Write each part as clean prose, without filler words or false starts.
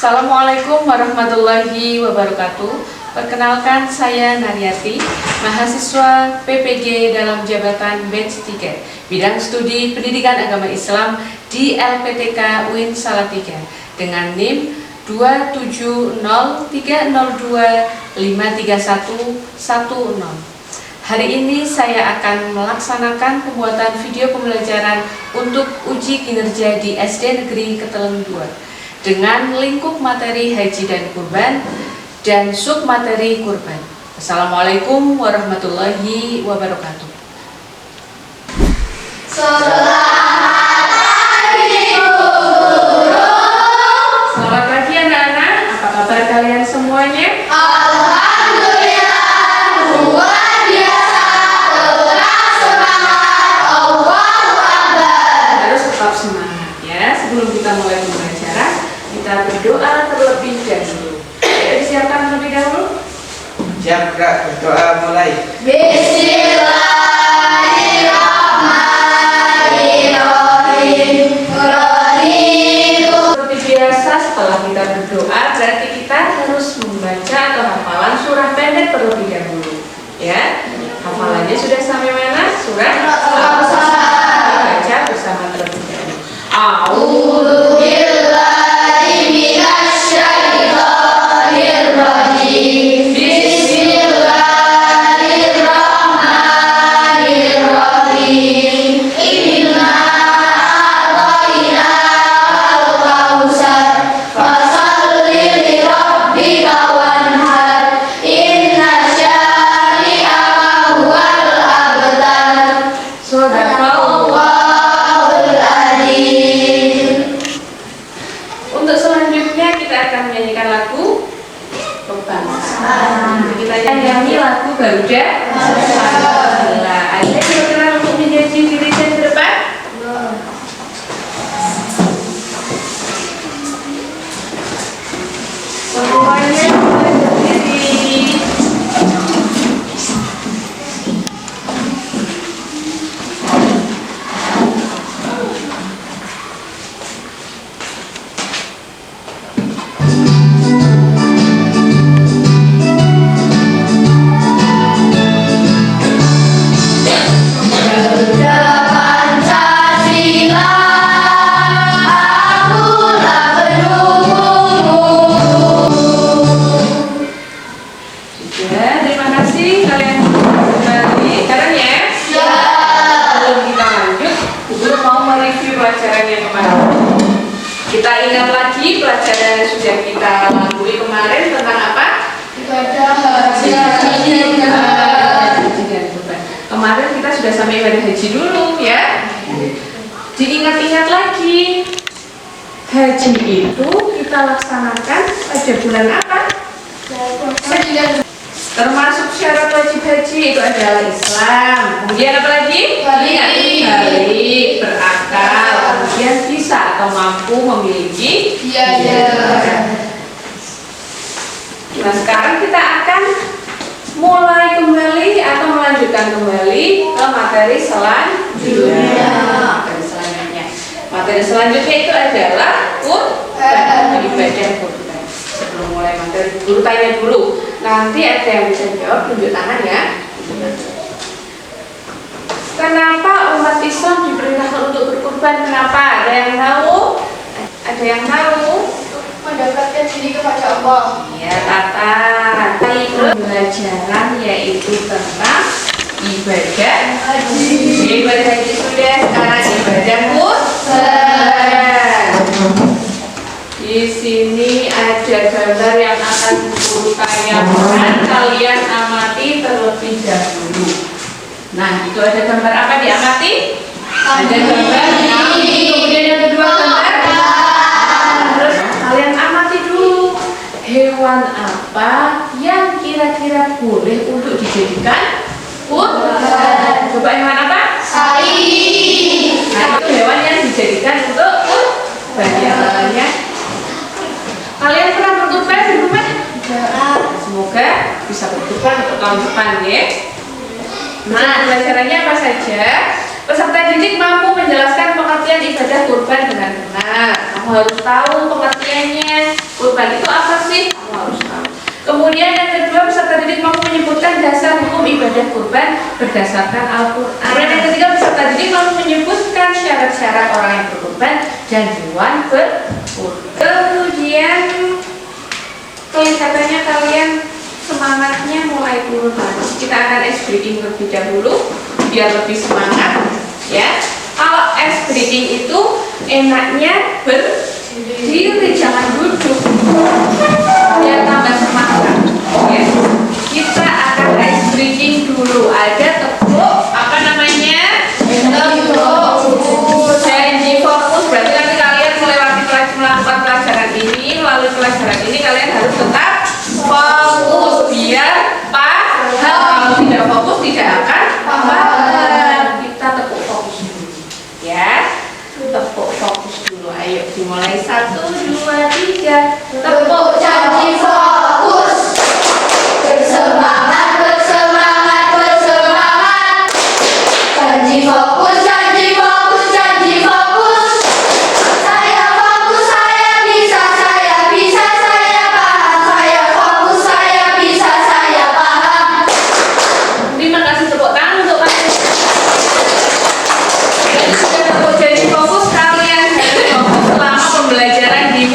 Assalamualaikum warahmatullahi wabarakatuh. Perkenalkan, saya Naryati, mahasiswa PPG dalam jabatan batch 3, bidang studi pendidikan agama Islam di LPTK UIN Salatiga dengan NIM 27030253110. Hari ini saya akan melaksanakan pembuatan video pembelajaran untuk uji kinerja di SD Negeri Keteleng 2 dengan lingkup materi haji dan kurban dan submateri kurban. Assalamualaikum warahmatullahi wabarakatuh. Selamat pagi guru. Selamat pagi anak-anak. Apa kabar kalian semuanya? Alhamdulillah luar biasa. Tetap semangat. Allahu Akbar. Harus tetap semangat ya. Sebelum kita mulai pembelajaran, kita berdoa terlebih dahulu. Ayo disiapkan terlebih dahulu. Siap Kak, berdoa mulai. Bismillahirrahmanirrahim. Seperti biasa, setelah kita berdoa, berarti kita harus membaca atau hafalan surah pendek terlebih dahulu. Ya, hafalannya sudah sampai mana? Surah baca bersama terlebih dahulu. A'udzu billahi minasy syaithanir rajim. Bismillahirrahmanirrahim. Inna a'tainakal kautsar fasholli li rabbika wanhar. Inna syani'aka huwal abtar. Sadaqallahul adzim. Untuk selanjutnya kita akan menyanyikan lagu kebangsaan. Kita nyanyi lagu Garuda. Alhamdulillah. Ada yang berkenan untuk menjadi diri di depan? Semuanya berdiri. Garuda Pancasila, akulah pendukungmu. Ya, terima kasih kalian kembali. Sekarang ya. Sebelum kita lanjut, guru mau mereview pelajaran yang kemarin. Kita ingat lagi pelajaran yang sudah kita lalui kemarin tentang apa? Ibadah haji Dan kurban. Kemarin kita sudah sampai ibadah haji dulu ya. Diingat-ingat lagi. Haji itu kita laksanakan pada bulan apa? Termasuk syarat wajib haji itu adalah Islam. Kemudian apa lagi? Balik, berakal, kemudian bisa atau mampu memiliki biaya. Nah, sekarang kita akan mulai kembali atau melanjutkan kembali ke materi selanjutnya. Materi selanjutnya itu adalah kurban, ibadah kurban. Sebelum mulai materi, guru tanya dulu. Nanti ada yang bisa jawab, tunjuk tangan ya. Kenapa umat Islam diperintahkan untuk berkurban? Kenapa? Ada yang tahu? Ada yang tahu? Mendekatkan diri kepada Allah. Ya, Tata. Pembelajaran yaitu tentang ibadah haji. Ibadah haji sudah, sekarang ibadah kurban. Di sini ada gambar yang akan guru tayangkan, kalian amati terlebih dahulu. Nah, itu ada gambar apa diamati? Ada gambar kambing, kemudian yang kedua gambar. Terus kalian amati dulu hewan apa yang kira-kira boleh untuk dijadikan kurban. Coba hewan apa? Sapi. Nah, itu hewan yang dijadikan untuk kurban ya. Kalian pernah berkurban di rumah? Semoga bisa berkurban untuk tahun depan ya. Nah, pelajarannya apa saja? Peserta didik mampu menjelaskan pengertian ibadah kurban dengan benar. Kamu harus tahu pengertiannya. kurban itu apa sih? Kamu harus tahu. Kemudian yang kedua, peserta didik mampu menyebutkan dasar hukum ibadah kurban berdasarkan Al-Quran. Kemudian yang ketiga, peserta didik mampu menyebutkan syarat-syarat orang yang berkurban dan hewan berkurban. Kemudian kelihatannya kalian semangatnya mulai turun lagi. Kita akan ice breaking terlebih dahulu biar lebih semangat, ya. Kalau ice breaking itu enaknya berdiri, jangan duduk. Biar tambah semangat. Ya. Kita akan ice breaking dulu. Ada tepuk, apa namanya? Tepuk janji fokus. Berarti nanti kalian melewati melakukan pelajaran ini, melalui pelajaran ini kalian harus tetap fokus biar paham. Kalau tidak fokus tidak akan paham. Kita tepuk fokus dulu, ya. Tepuk fokus dulu. Ayo dimulai 1, 2, 3. Tepuk Janji fokus. Bersemangat, bersemangat, bersemangat. Janji fokus, janji fokus, janji fokus. Saya fokus, saya bisa, saya bisa, saya paham. Saya fokus, saya bisa, saya paham. Terima kasih, tepuk tangan untuk kalian. Jadi sudah tepuk janji fokus, kalian harus fokus selama pembelajaran ya.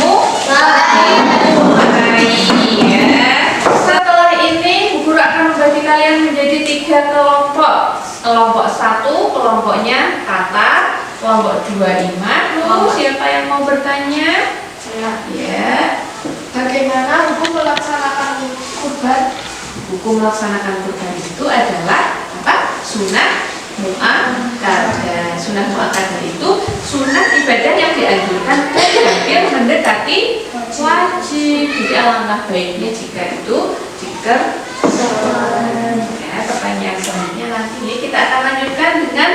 Setelah ini Bu Guru akan membagi kalian menjadi 3 kelompok. Kelompok 1 kelompoknya kata, kelompok 2 iman. Lalu siapa yang mau bertanya? Ya. Bagaimana hukum melaksanakan kurban? Hukum melaksanakan kurban itu adalah apa? Sunnah mu'akkadah. Sunnah mu'akkadah itu sunnah ibadah yang dianjurkan dan hampir mendekati wajib. Jadi alangkah baiknya jika itu dikerjakan. Ya, pertanyaan selanjutnya nanti kita akan lanjutkan dengan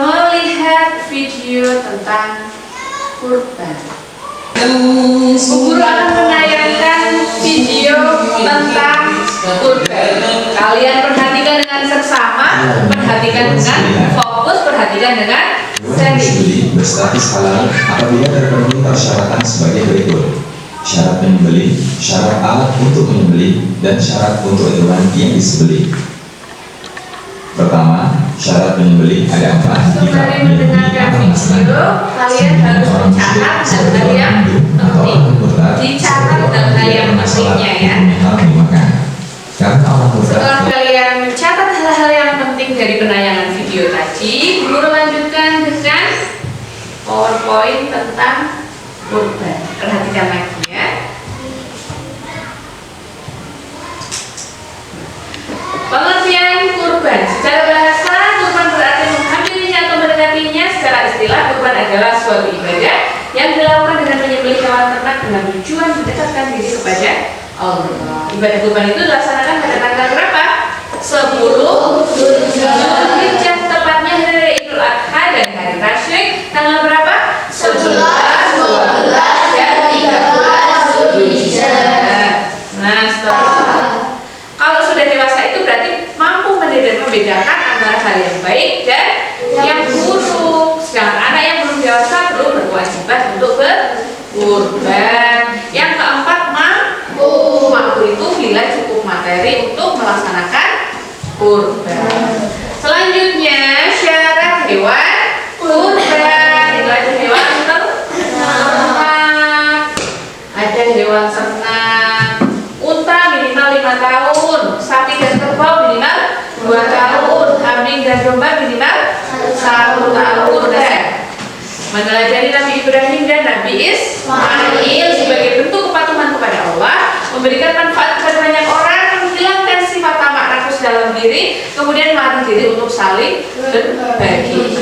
melihat video tentang kurban. Bu Guru akan menayangkan video tentang kurban. Kalian perhatikan dengan seksama, perhatikan dengan fokus, perhatikan dengan serius. Disembeli berstatus halal apabila terpenuhi persyaratan sebagai berikut: syarat menyembeli, syarat alat untuk menyembeli, dan syarat untuk hewan yang disembeli. Pertama, syarat menyembeli ada 4. Sembari mendengarkan video, kalian harus mencatat hal-hal yang penting. Dicatat hal-hal yang pentingnya, ya. Karena orang Setelah kalian mencatat hal-hal yang penting dari penayangan video tadi, Guru lanjutkan dengan PowerPoint tentang kurban. Perhatikan lagi, ya. Pengertian kurban. Secara bahasa, kurban berarti menghampirinya atau mendekatinya. Secara istilah, kurban adalah suatu ibadah yang dilakukan dengan menyembelih hewan ternak dengan tujuan mendekatkan diri kepada Allah. Ibadah kurban itu dilaksanakan pada tanggal berapa? 10 Zulhijjah, tepatnya hari raya Idul Adha dan hari tasyrik tanggal berapa? 11, 12, dan 13 Zulhijjah. Nah, setelah kalau sudah dewasa itu berarti mampu membedakan antara hal yang baik dan yang buruk. Sedangkan anak yang belum dewasa belum berkewajiban untuk berkurban. Yang keempat, mampu itu bila cukup materi untuk melaksanakan kurban. Selanjutnya, syarat hewan kurban. Itu ada hewan ternak, ada hewan ternak. Unta minimal 5 tahun, sapi dan kerbau minimal 2 tahun, kambing dan domba minimal 1 tahun. Menelajari Nabi Ibrahim dan Nabi Ismail sebagai bentuk kepatuhan kepada Allah, memberikan manfaat kepada banyak orang, menghilangkan sifat tamak rakus dalam diri, kemudian melatih diri untuk saling berbagi.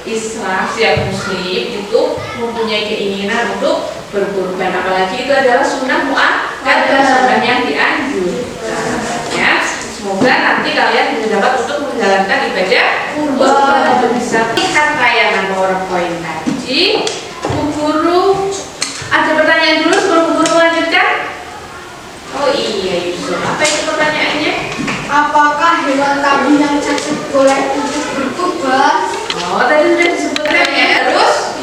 Islam, setiap muslim itu mempunyai keinginan untuk berkurban, apalagi itu adalah sunnah mu'akkadah, sunnah yang dianjurkan, ya. Semoga nanti kalian bisa dapat untuk menjalankan ibadah kurban untuk bisa lihat tayangan PowerPoint tadi. Bu Guru ada pertanyaan dulu sebelum Bu Guru melanjutkan. Oh iya Yusuf, apa itu pertanyaannya? Apakah hewan kambing yang cacat boleh untuk berkurban? Oh, tadi sudah disebutkan ya. Terus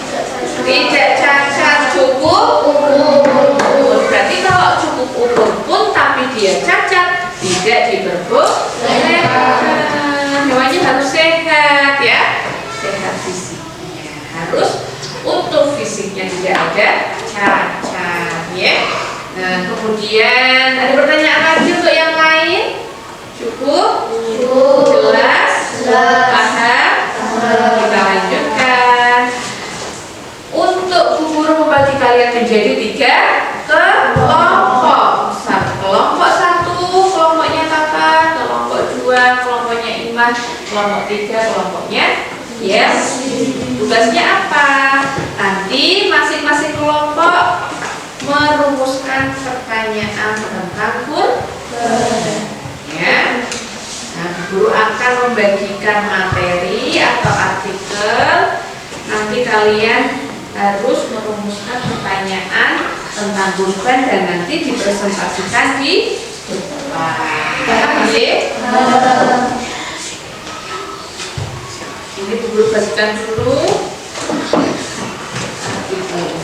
Tidak cacat, cukup ukur. Berarti kalau cukup ukur pun tapi dia cacat, tidak diperbolehkan. Hewannya harus sehat ya, sehat fisiknya, harus utuh fisiknya, tidak ada cacat ya. Nah, kemudian ada pertanyaan lagi untuk yang lain? Cukup? Jelas? Paham? Kita lanjutkan. Untuk guru membagi kalian menjadi 3 kelompok. Kelompok 1, kelompoknya Kakak. Kelompok 2, kelompoknya Iman. Kelompok 3, kelompoknya Yes. Tugasnya apa? Nanti masing-masing kelompok merumuskan pertanyaan tentang ya. Nah, guru akan membagikan materi atau artikel. Nanti kalian harus merumuskan pertanyaan tentang kurban dan nanti dipresentasikan di depan. Ini guru bagikan dulu artikelnya.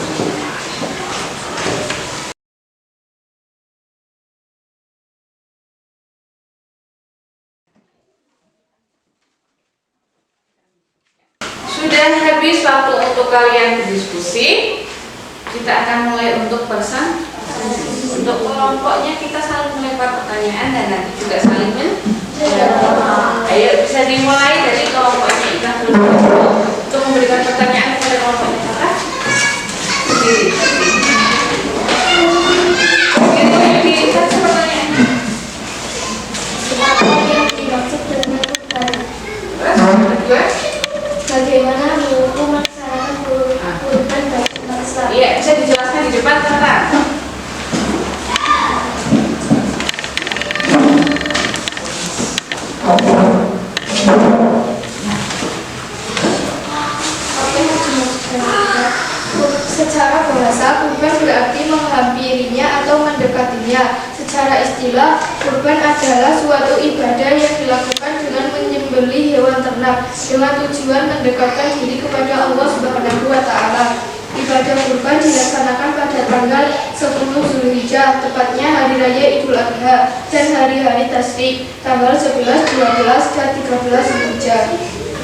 Sudah habis waktu untuk kalian berdiskusi. Kita akan mulai untuk untuk kelompoknya kita saling melempar pertanyaan dan nanti juga saling menjawab. Ayo bisa dimulai dari kelompoknya Ikan dulu untuk memberikan pertanyaan kepada kelompoknya Kakak. Kasih pertanyaannya. Apa yang dimaksud dengan kurban? Kedua. Bagaimana menghukum melaksanakan kurban bagi umat Islam? Iya, bisa dijelaskan di depan Kakak. Secara bahasa, kurban berarti menghampirinya atau mendekatinya. Secara istilah, kurban adalah suatu ibadah yang dilakukan dengan menyembelih hewan ternak dengan tujuan mendekatkan diri kepada Allah Subhanahu wa Ta'ala. Ibadah kurban dilaksanakan pada tanggal 10 Zulhijjah, tepatnya hari raya Idul Adha dan hari-hari tasyrik, tanggal 11, 12, dan 13 Zulhijjah.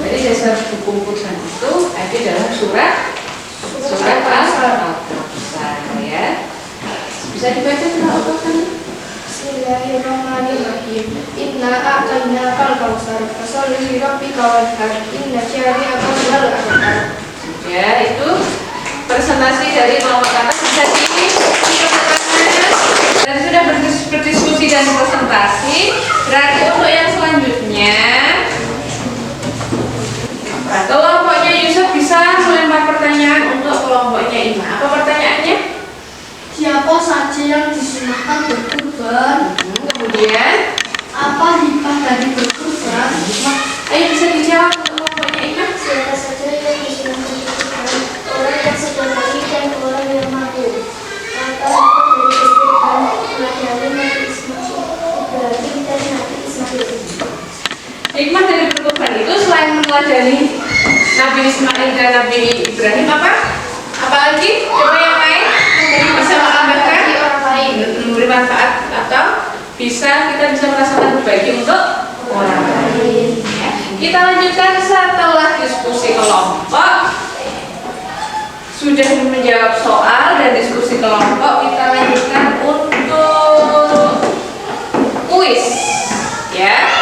Jadi dasar hukum kurban itu ada dalam surat Al-Kautsar ya. Bisa dibaca surat Al-Kautsar? Bismillahirrahmanirrahim. Inna a'tainakal kautsar fasholli li rabbika wanhar inna syani'aka huwal abtar. Ya, itu presentasi dari kelompok Kakak bisa dan sudah berdiskusi dan presentasi. Berarti untuk yang selanjutnya kelompoknya Yusuf bisa melempar pertanyaan untuk kelompoknya Ima. Apa pertanyaannya? Siapa saja yang disunahkan berkurban? Kemudian Apa hikmah dari berkurban? ayo bisa dijawab untuk kelompoknya Ima. Siapa saja yang disunahkan berkurban? Orang yang sederhana dan orang yang mampu. Maka dari berkurban pelajari Nabi Ismail, Ibrahim dan Nabi Ismail. Hikmah dari berkurban itu selain meneladani Nabi Ismail dan Nabi Ibrahim apa? Apalagi? Coba yang lain jadi bisa menambahkan orang lain. memberi manfaat atau kita bisa merasakan berbagi untuk orang lain. Ya. Kita lanjutkan setelah diskusi kelompok, sudah menjawab soal dan diskusi kelompok, kita lanjutkan untuk kuis. Ya.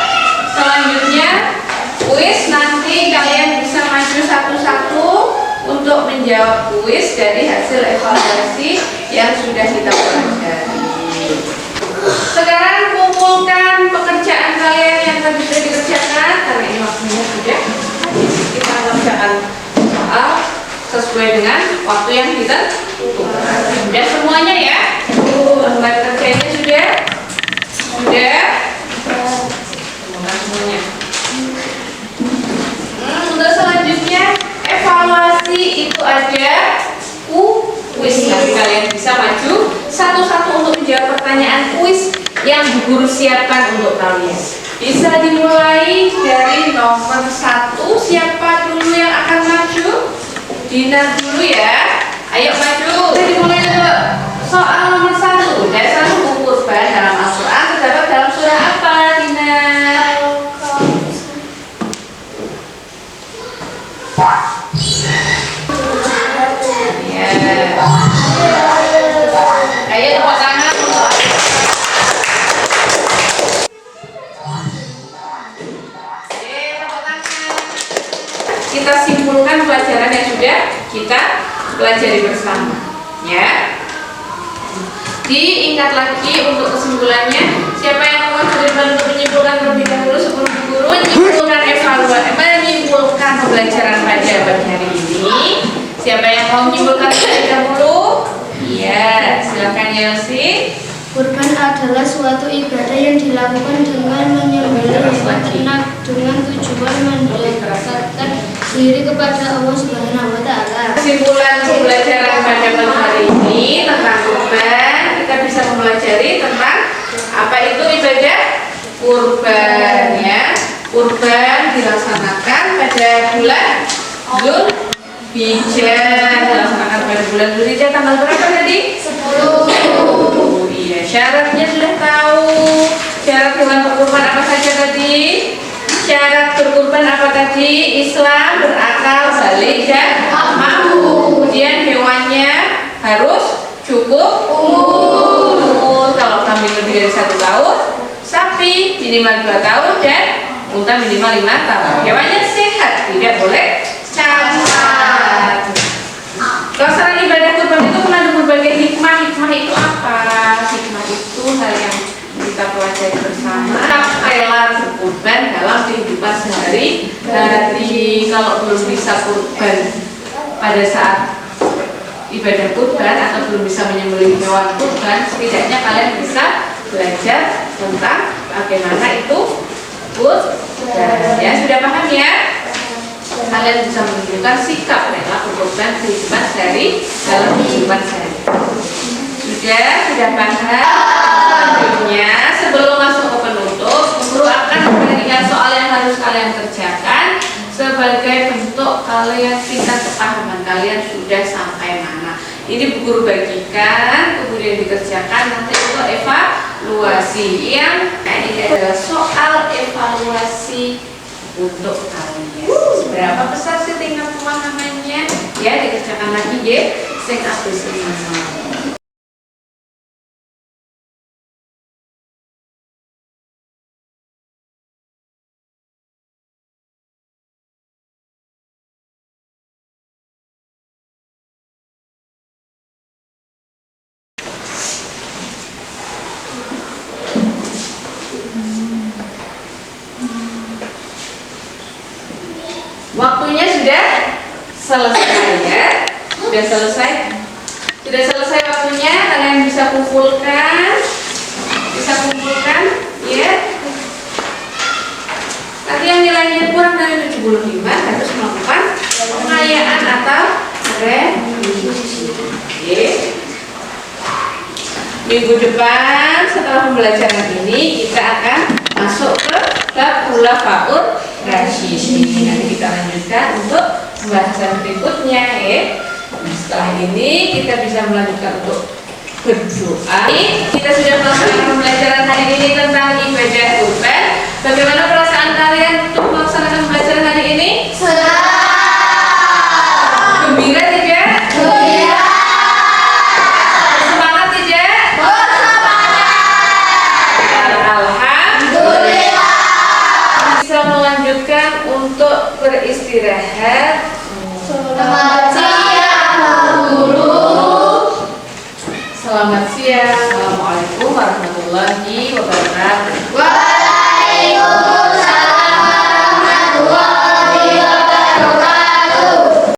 Selanjutnya kuis, nanti kalian bisa maju satu-satu untuk menjawab kuis dari hasil evaluasi yang sudah kita pelajari. Sekarang kumpulkan pekerjaan kalian yang tadi sudah dikerjakan karena ini waktunya sudah habis. Kita mengerjakan soal sesuai dengan waktu yang kita tentukan. Sudah semuanya ya? Lembar kerjanya sudah? Sudah? Semuanya. Untuk selanjutnya evaluasi itu ada kuis. Nanti kalian bisa maju satu-satu untuk menjawab pertanyaan kuis yang guru siapkan untuk kalian. Bisa dimulai dari nomor 1. Siapa dulu yang akan maju? Dinar dulu ya. Ayo maju. Kita dimulai dulu. Soal nomor 1. Dasar hukum kurban dalam Al-Quran terdapat dalam surah apa, Dinar? Ya. Ayo tepuk tangan untuk kita simpulkan pelajaran yang sudah kita pelajari bersama, ya. Diingat lagi untuk kesimpulannya. Siapa yang mau terlibat untuk menyimpulkan terlebih dahulu sebelum guru menyimpulkan evaluasi, menyimpulkan pembelajaran pada pagi hari ini? Siapa yang mau menyimpulkan terlebih dahulu? Iya, silakan Yelsi. Kurban adalah suatu ibadah yang dilakukan dengan menyembelih hewan ternak dengan tujuan mendekatkan diri kepada Allah Subhanahu wa Ta'ala. Kesimpulan pembelajaran pada pagi hari ini tentang kurban, kita bisa mempelajari tentang apa itu ibadah kurban, ya. Kurban dilaksanakan pada bulan Dzulhijjah, dilaksanakan pada bulan Dzulhijjah tanggal berapa tadi? 10. Iya, syaratnya sudah tahu. Syarat hewan berkurban apa saja tadi? Syarat berkurban apa tadi? Islam, berakal, balik, dan mampu. Kemudian hewannya harus cukup umur. Kalau kambing lebih dari 1 tahun, sapi minimal 2 tahun, dan unta minimal 5 tahun. Hewannya sehat, tidak boleh cacat. Pelaksanaan ibadah kurban itu mengandung berbagai hikmah. Hikmah itu apa? Hikmah itu hal yang kita pelajari bersama. Rela berkurban dalam kehidupan sehari-hari. Kalau belum bisa kurban pada saat ibadah kurban atau belum bisa menyembelih hewan kurban, setidaknya kalian bisa belajar tentang bagaimana itu kurban. Ya, sudah paham ya? Kalian bisa menunjukkan sikap rela berkorban kehidupan sehari dalam kehidupan sehari. Sudah paham? Selanjutnya, sebelum masuk ke penutup, guru akan memberikan soal yang harus kalian kerjakan sebagai bentuk kalian tingkat kepahaman kalian sudah sampai mana. Ini guru bagikan, kemudian dikerjakan nanti untuk evaluasi. Yang ini adalah soal evaluasi untuk kalian. Seberapa besar sih tingkat pemahamannya? Ya, dikerjakan lagi ya. Sing habis semua. Waktunya sudah selesai ya. Sudah selesai waktunya. Kalian bisa kumpulkan ya. Nanti yang nilainya kurang dari 75 harus melakukan pengayaan atau revisi. Oke. Minggu depan setelah pembelajaran ini kita akan masuk ke bab khulafaur rasyidin. Nanti kita lanjutkan untuk pembahasan berikutnya ya. Setelah ini kita bisa melanjutkan untuk berdoa. Kita sudah melaksanakan pembelajaran hari ini tentang ibadah kurban. Bagaimana perasaan kalian untuk melaksanakan pembelajaran hari ini? Senang. Gembira tidak? Gembira. Semangat tidak? Alhamdulillah. Bisa melanjutkan untuk beristirahat. Selamat